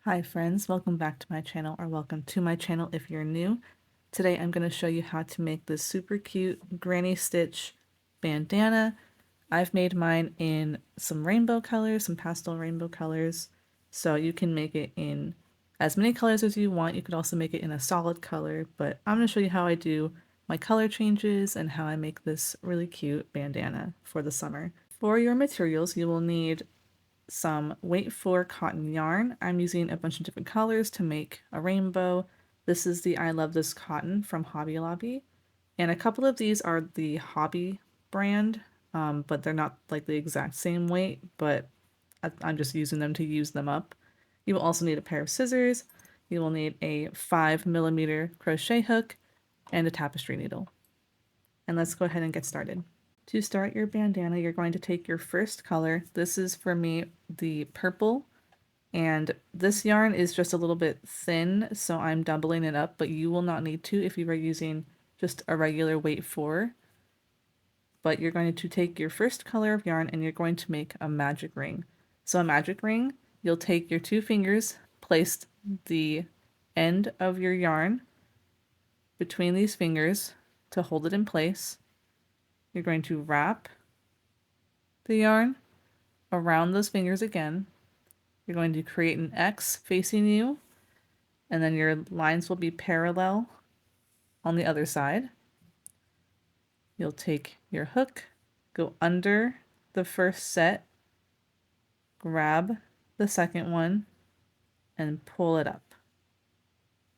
Hi friends, welcome back to my channel, or welcome to my channel if you're new. Today I'm going to show you how to make this super cute granny stitch bandana. I've made mine in some rainbow colors, some pastel rainbow colors, so you can make it in as many colors as you want. You could also make it in a solid color, but I'm going to show you how I do my color changes and how I make this really cute bandana for the summer. For your materials, you will need some weight for cotton yarn. I'm using a bunch of different colors to make a rainbow. This is the I Love This Cotton from Hobby Lobby. And a couple of these are the Hobby brand, but they're not like the exact same weight, but I'm just using them to use them up. You will also need a pair of scissors. You will need a 5mm crochet hook and a tapestry needle. And let's go ahead and get started. To start your bandana, you're going to take your first color. This is for me the purple, and this yarn is just a little bit thin, so I'm doubling it up, but you will not need to if you are using just a regular weight 4. But you're going to take your first color of yarn and you're going to make a magic ring. So a magic ring, you'll take your 2 fingers, place the end of your yarn between these fingers to hold it in place. You're going to wrap the yarn around those fingers again. You're going to create an X facing you, and then your lines will be parallel on the other side. You'll take your hook, go under the first set, grab the second one, and pull it up.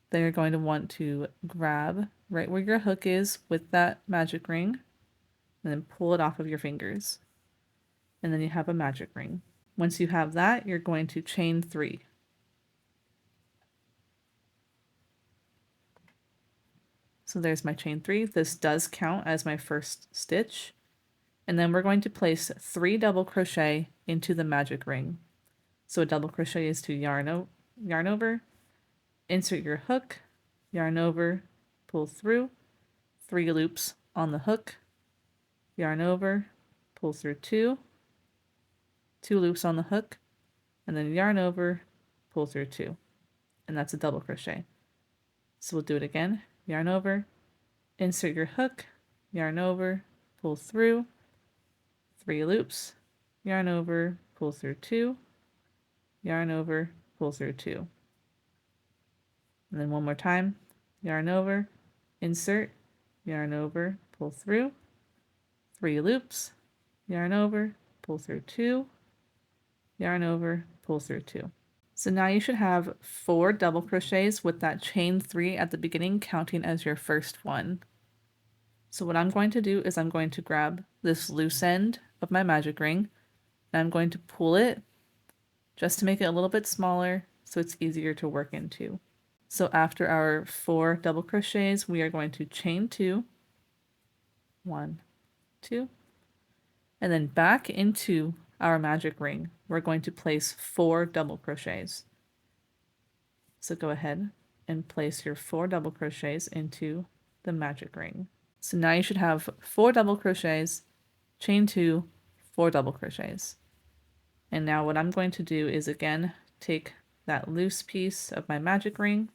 Then you're going to want to grab right where your hook is with that magic ring, and then pull it off of your fingers. And then you have a magic ring. Once you have that, you're going to chain 3. So there's my chain 3. This does count as my first stitch. And then we're going to place 3 double crochet into the magic ring. So a double crochet is to yarn over, insert your hook, yarn over, pull through, 3 loops on the hook, yarn over, pull through 2, 2 loops on the hook, and then yarn over, pull through 2. And that's a double crochet. So we'll do it again. Yarn over, insert your hook, yarn over, pull through, 3 loops, yarn over, pull through 2, yarn over, pull through 2. And then one more time, yarn over, insert, yarn over, pull through, 3 loops, yarn over, pull through 2, yarn over, pull through 2. So now you should have 4 double crochets with that chain 3 at the beginning counting as your first one. So what I'm going to do is I'm going to grab this loose end of my magic ring and I'm going to pull it just to make it a little bit smaller so it's easier to work into. So after our 4 double crochets, we are going to chain 2, 1, 2, and then back into our magic ring, we're going to place 4 double crochets. So go ahead and place your 4 double crochets into the magic ring. So now you should have 4 double crochets, chain 2, 4 double crochets. And now what I'm going to do is again take that loose piece of my magic ring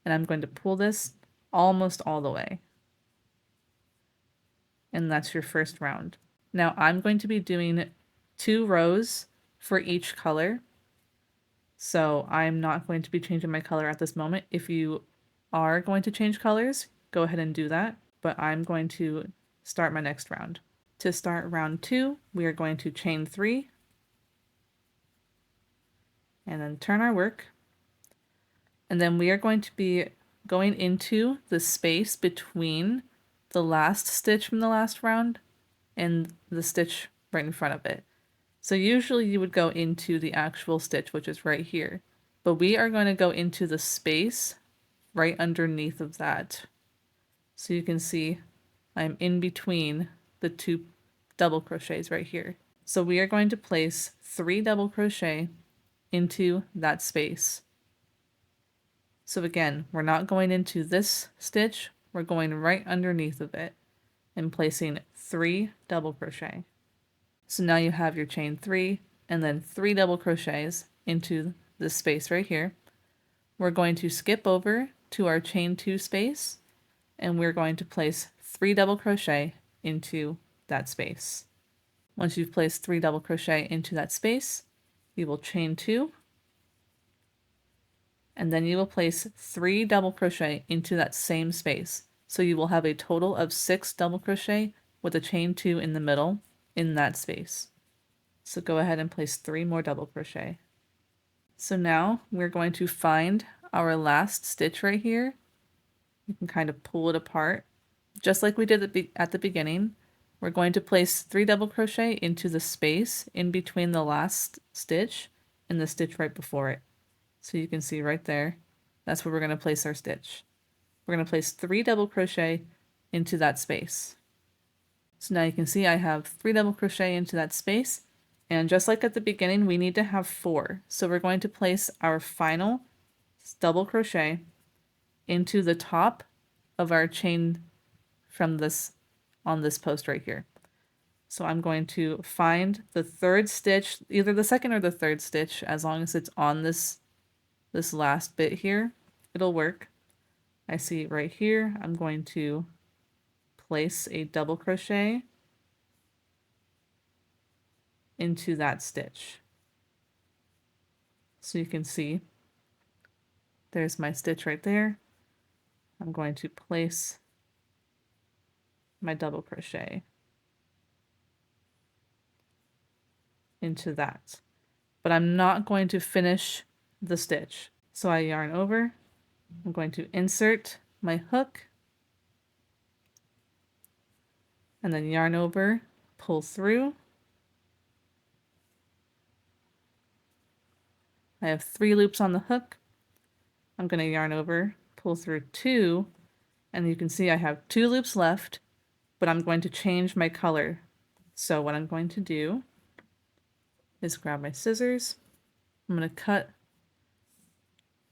and I'm going to pull this almost all the way. And that's your first round. Now I'm going to be doing 2 rows for each color. So I'm not going to be changing my color at this moment. If you are going to change colors, go ahead and do that. But I'm going to start my next round. To start round 2, we are going to chain 3 and then turn our work. And then we are going to be going into the space between the last stitch from the last round and the stitch right in front of it. So usually you would go into the actual stitch, which is right here, but we are going to go into the space right underneath of that. So you can see I'm in between the 2 double crochets right here. So we are going to place 3 double crochet into that space. So again, we're not going into this stitch, we're going right underneath of it and placing 3 double crochet. So now you have your chain 3 and then 3 double crochets into this space right here, we're going to skip over to our chain 2 space, and we're going to place 3 double crochet into that space. Once you've placed 3 double crochet into that space, you will chain 2, and then you will place 3 double crochet into that same space. So you will have a total of 6 double crochet with a chain 2 in the middle in that space. So go ahead and place 3 more double crochet. So now we're going to find our last stitch right here. You can kind of pull it apart. Just like we did at the beginning, we're going to place 3 double crochet into the space in between the last stitch and the stitch right before it. So you can see right there, that's where we're going to place our stitch. We're going to place 3 double crochet into that space. So now you can see I have 3 double crochet into that space, and just like at the beginning, we need to have 4. So we're going to place our final double crochet into the top of our chain from this on this post right here. So I'm going to find the 3rd stitch, either the 2nd or the 3rd stitch, as long as it's on this last bit here, it'll work. I see it right here. I'm going to place a double crochet into that stitch. So you can see there's my stitch right there. I'm going to place my double crochet into that. But I'm not going to finish the stitch. So I yarn over. I'm going to insert my hook and then yarn over, pull through. I have 3 loops on the hook. I'm going to yarn over, pull through 2, and you can see I have 2 loops left, but I'm going to change my color. So what I'm going to do is grab my scissors. I'm going to cut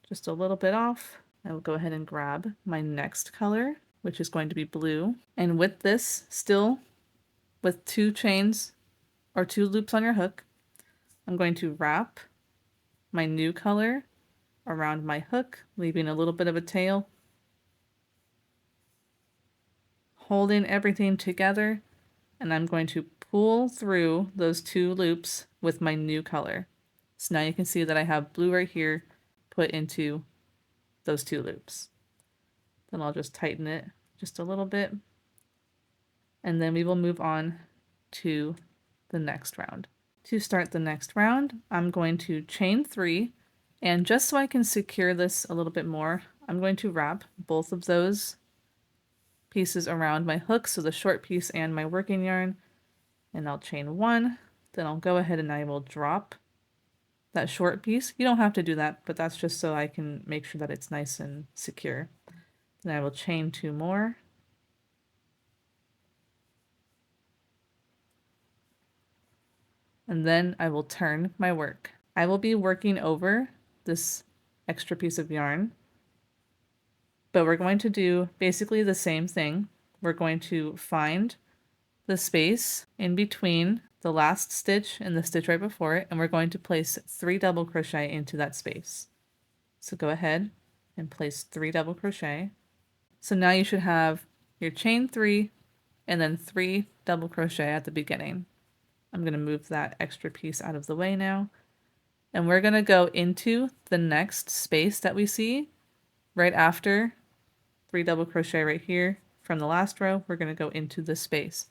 just a little bit off. I will go ahead and grab my next color, which is going to be blue. And with this, still with 2 chains or 2 loops on your hook, I'm going to wrap my new color around my hook, leaving a little bit of a tail, holding everything together, and I'm going to pull through those 2 loops with my new color. So now you can see that I have blue right here put into those 2 loops. Then I'll just tighten it just a little bit, and then we will move on to the next round. To start the next round, I'm going to chain 3, and just so I can secure this a little bit more, I'm going to wrap both of those pieces around my hook, so the short piece and my working yarn, and I'll chain 1, then I'll go ahead and I will drop that short piece. You don't have to do that, but that's just so I can make sure that it's nice and secure. Then I will chain 2 more. And then I will turn my work. I will be working over this extra piece of yarn, but we're going to do basically the same thing. We're going to find the space in between the last stitch and the stitch right before it, and we're going to place 3 double crochet into that space. So go ahead and place 3 double crochet. So now you should have your chain 3 and then 3 double crochet at the beginning. I'm going to move that extra piece out of the way now. And we're going to go into the next space that we see right after 3 double crochet right here from the last row. We're going to go into this space,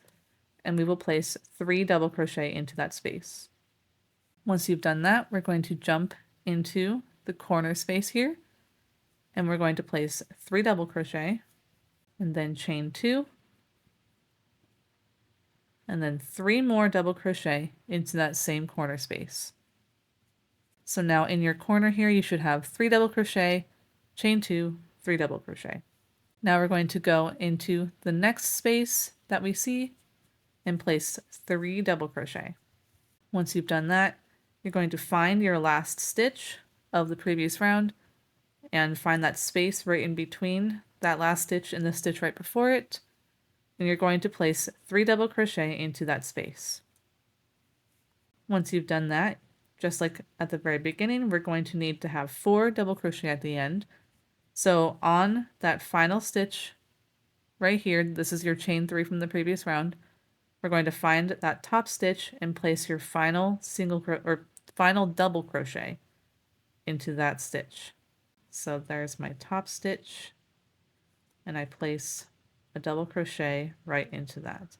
and we will place 3 double crochet into that space. Once you've done that, we're going to jump into the corner space here, and we're going to place 3 double crochet and then chain 2, and then 3 more double crochet into that same corner space. So now in your corner here, you should have 3 double crochet, chain 2, 3 double crochet. Now we're going to go into the next space that we see and place 3 double crochet. Once you've done that, you're going to find your last stitch of the previous round and find that space right in between that last stitch and the stitch right before it, and you're going to place 3 double crochet into that space. Once you've done that, just like at the very beginning, we're going to need to have 4 double crochet at the end. So on that final stitch right here, this is your chain 3 from the previous round, we're going to find that top stitch and place your final final double crochet into that stitch. So there's my top stitch, and I place a double crochet right into that.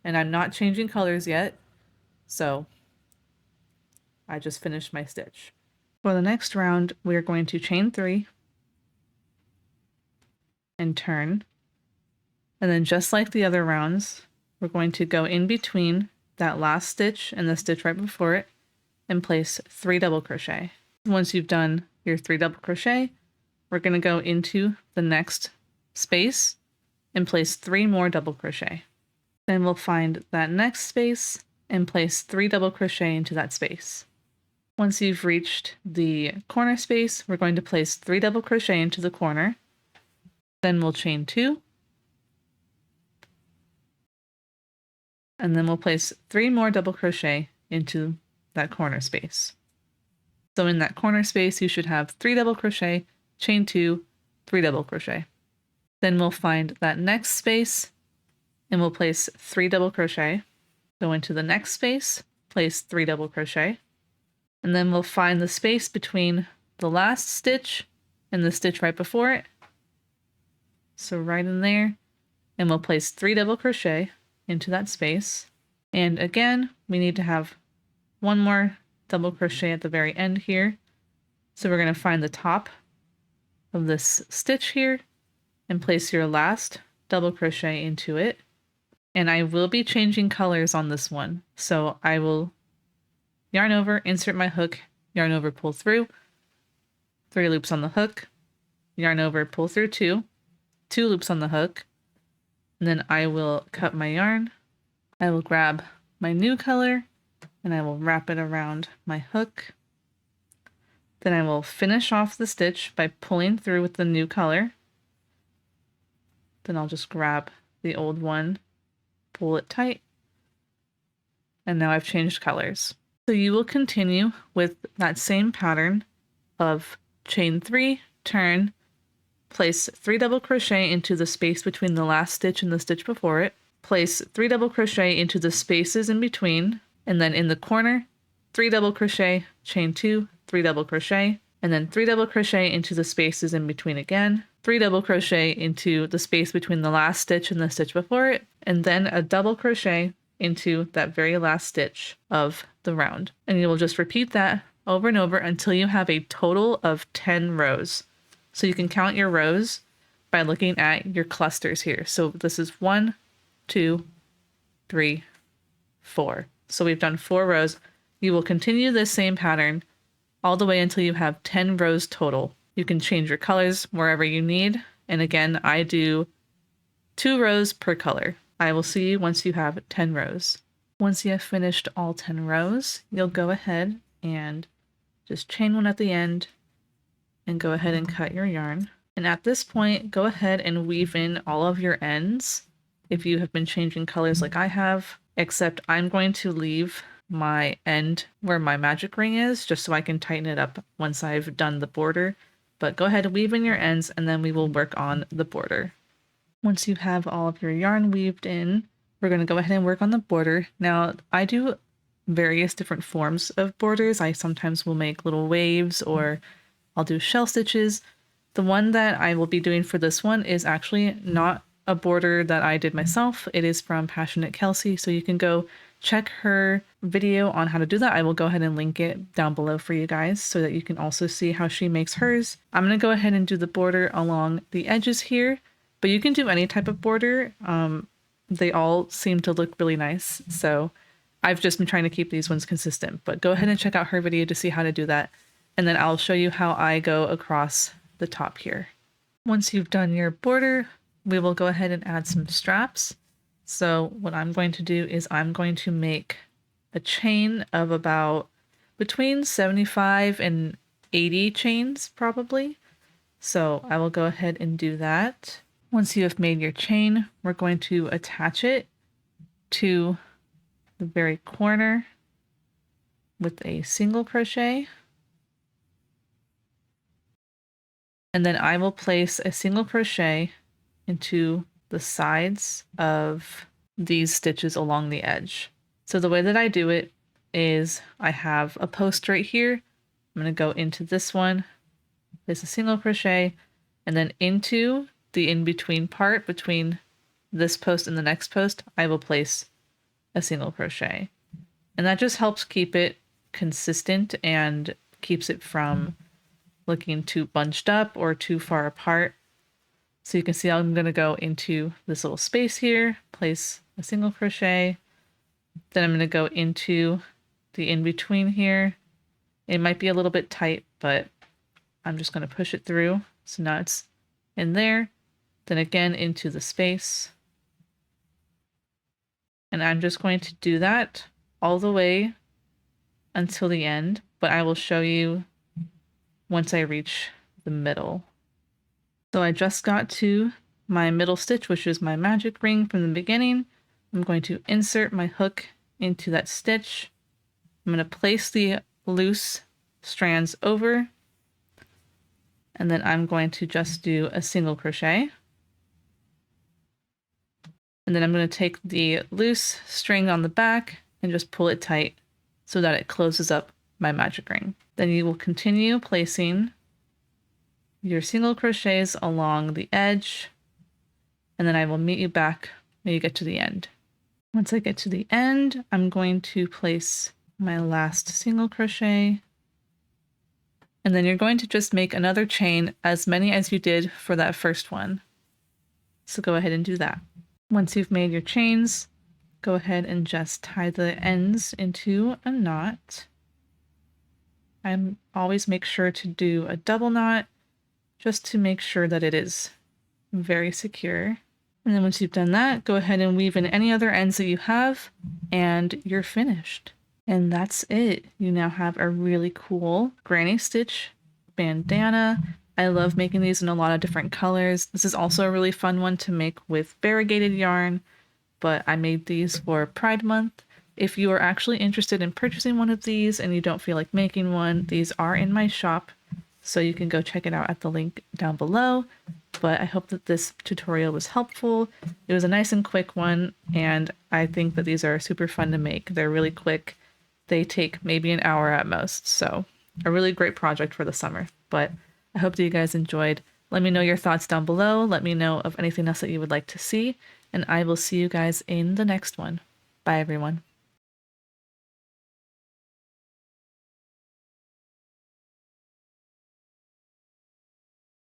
And I'm not changing colors yet, so I just finished my stitch. For the next round, we're going to chain 3 and turn. And then just like the other rounds, we're going to go in between that last stitch and the stitch right before it and place 3 double crochet. Once you've done your 3 double crochet, we're going to go into the next space and place 3 more double crochet. Then we'll find that next space and place 3 double crochet into that space. Once you've reached the corner space, we're going to place 3 double crochet into the corner. Then we'll chain 2. And then we'll place 3 more double crochet into that corner space. So in that corner space, you should have 3 double crochet, chain 2, 3 double crochet. Then we'll find that next space and we'll place 3 double crochet. Go into the next space, place 3 double crochet. And then we'll find the space between the last stitch and the stitch right before it. So right in there, and we'll place 3 double crochet into that space. And again, we need to have 1 more double crochet at the very end here. So we're going to find the top of this stitch here and place your last double crochet into it. And I will be changing colors on this one. So I will yarn over, insert my hook, yarn over, pull through, 3 loops on the hook, yarn over, pull through 2 loops on the hook, and then I will cut my yarn. I will grab my new color and I will wrap it around my hook. Then I will finish off the stitch by pulling through with the new color. Then I'll just grab the old one, pull it tight, and now I've changed colors. So you will continue with that same pattern of chain 3, turn, place 3 double crochet into the space between the last stitch and the stitch before it, place 3 double crochet into the spaces in between, and then in the corner, 3 double crochet, chain 2, 3 double crochet, and then 3 double crochet into the spaces in between again, 3 double crochet into the space between the last stitch and the stitch before it, and then a double crochet into that very last stitch of the round. And you will just repeat that over and over until you have a total of 10 rows. So you can count your rows by looking at your clusters here. So this is 1, 2, 3, 4. So we've done 4 rows. You will continue this same pattern all the way until you have 10 rows total. You can change your colors wherever you need. And again, I do 2 rows per color. I will see you once you have 10 rows. Once you have finished all 10 rows, you'll go ahead and just chain 1 at the end and go ahead and cut your yarn. And at this point, go ahead and weave in all of your ends if you have been changing colors like I have, except I'm going to leave my end where my magic ring is just so I can tighten it up once I've done the border. But go ahead and weave in your ends and then we will work on the border. Once you have all of your yarn weaved in, we're going to go ahead and work on the border. Now, I do various different forms of borders. I sometimes will make little waves or I'll do shell stitches. The one that I will be doing for this one is actually not a border that I did myself. It is from Passionate Kelsey, so you can go check her video on how to do that. I will go ahead and link it down below for you guys so that you can also see how she makes hers. I'm going to go ahead and do the border along the edges here. But you can do any type of border. They all seem to look really nice. So I've just been trying to keep these ones consistent. But go ahead and check out her video to see how to do that. And then I'll show you how I go across the top here. Once you've done your border, we will go ahead and add some straps. So what I'm going to do is I'm going to make a chain of about between 75 and 80 chains probably. So I will go ahead and do that. Once you have made your chain, we're going to attach it to the very corner with a single crochet. And then I will place a single crochet into the sides of these stitches along the edge. So the way that I do it is I have a post right here. I'm going to go into this one, place a single crochet, and then into the in-between part between this post and the next post, I will place a single crochet. And that just helps keep it consistent and keeps it from looking too bunched up or too far apart. So you can see I'm going to go into this little space here, place a single crochet, then I'm going to go into the in-between here. It might be a little bit tight, but I'm just going to push it through. So now it's in there, then again into the space. And I'm just going to do that all the way until the end, but I will show you once I reach the middle. So I just got to my middle stitch, which is my magic ring from the beginning. I'm going to insert my hook into that stitch. I'm going to place the loose strands over, and then I'm going to just do a single crochet. And then I'm going to take the loose string on the back and just pull it tight so that it closes up my magic ring. Then you will continue placing your single crochets along the edge, and then I will meet you back when you get to the end. Once I get to the end, I'm going to place my last single crochet, and then you're going to just make another chain, as many as you did for that first one. So go ahead and do that. Once you've made your chains, go ahead and just tie the ends into a knot. I always make sure to do a double knot just to make sure that it is very secure. And then once you've done that, go ahead and weave in any other ends that you have, and you're finished. And that's it. You now have a really cool granny stitch bandana. I love making these in a lot of different colors. This is also a really fun one to make with variegated yarn, but I made these for Pride Month. If you are actually interested in purchasing one of these and you don't feel like making one, these are in my shop, so you can go check it out at the link down below. But I hope that this tutorial was helpful. It was a nice and quick one, and I think that these are super fun to make. They're really quick. They take maybe an hour at most, so a really great project for the summer. But I hope that you guys enjoyed. Let me know your thoughts down below. Let me know of anything else that you would like to see, and I will see you guys in the next one. Bye, everyone.